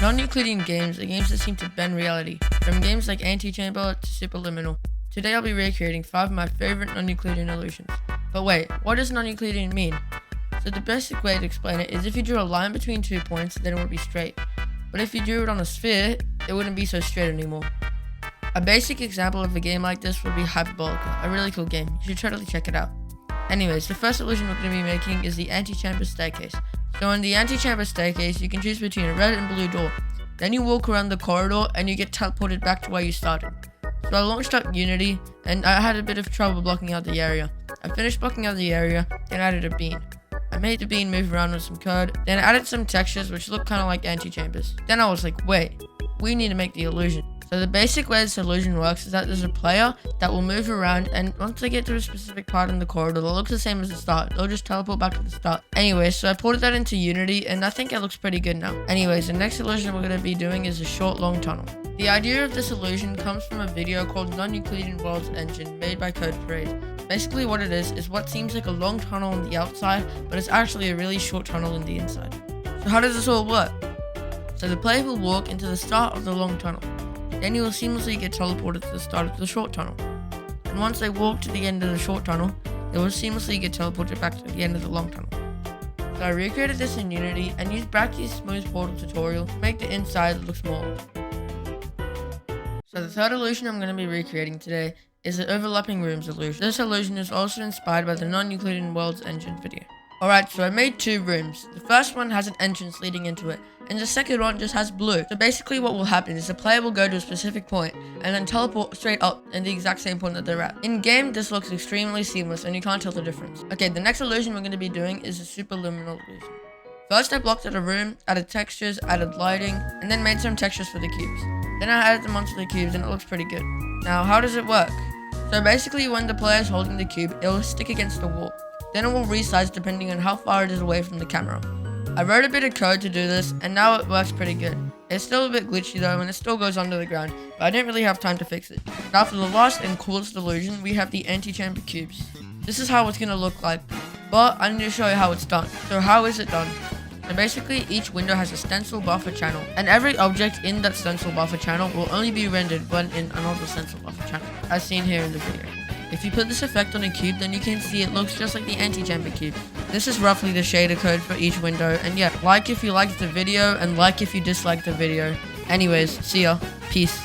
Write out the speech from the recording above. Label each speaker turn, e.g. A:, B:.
A: Non-Euclidean games are games that seem to bend reality, from games like AntiChamber to Super Luminal. Today I'll be recreating 5 of my favorite non-Euclidean illusions. But wait, what does non-Euclidean mean? So the basic way to explain it is if you drew a line between 2 points, then it would be straight. But if you drew it on a sphere, it wouldn't be so straight anymore. A basic example of a game like this would be Hyperbolica, a really cool game. You should totally check it out. Anyways, the first illusion we're going to be making is the AntiChamber Staircase. So in the AntiChamber Staircase, you can choose between a red and blue door. Then you walk around the corridor and you get teleported back to where you started. So I launched up Unity and I had a bit of trouble blocking out the area. I finished blocking out the area, then added a bean. I made the bean move around with some code, then added some textures which look kind of like anti-chambers. Then I was like, wait, we need to make the illusion. So the basic way this illusion works is that there's a player that will move around, and once they get to a specific part in the corridor that looks the same as the start, they'll just teleport back to the start. Anyways, so I ported that into Unity and I think it looks pretty good now. Anyways, the next illusion we're going to be doing is a short long tunnel. The idea of this illusion comes from a video called Non-Euclidean Worlds Engine made by Code Parade. Basically what it is what seems like a long tunnel on the outside, but it's actually a really short tunnel on the inside. So how does this all work? So the player will walk into the start of the long tunnel. Then you will seamlessly get teleported to the start of the short tunnel. And once they walk to the end of the short tunnel, they will seamlessly get teleported back to the end of the long tunnel. So I recreated this in Unity and used Bracky's smooth portal tutorial to make the inside look smaller. So the third illusion I'm going to be recreating today is the overlapping rooms illusion. This illusion is also inspired by the Non-Euclidean Worlds Engine video. Alright, so I made 2 rooms. The first one has an entrance leading into it, and the second one just has blue. So basically what will happen is the player will go to a specific point and then teleport straight up in the exact same point that they're at. In game, this looks extremely seamless and you can't tell the difference. Okay, the next illusion we're going to be doing is a super luminal illusion. First I blocked out a room, added textures, added lighting, and then made some textures for the cubes. Then I added them onto the cubes and it looks pretty good. Now how does it work? So basically when the player is holding the cube, it will stick against the wall. Then it will resize depending on how far it is away from the camera. I wrote a bit of code to do this and now it works pretty good. It's still a bit glitchy though and it still goes under the ground, but I didn't really have time to fix it. Now for the last and coolest illusion, we have the AntiChamber cubes. This is how it's going to look like, but I need to show you how it's done. So how is it done? So basically each window has a stencil buffer channel, and every object in that stencil buffer channel will only be rendered when in another stencil buffer channel, as seen here in the video. If you put this effect on a cube, then you can see it looks just like the AntiChamber cube. This is roughly the shader code for each window, and yeah, like if you liked the video, and like if you disliked the video. Anyways, see ya. Peace.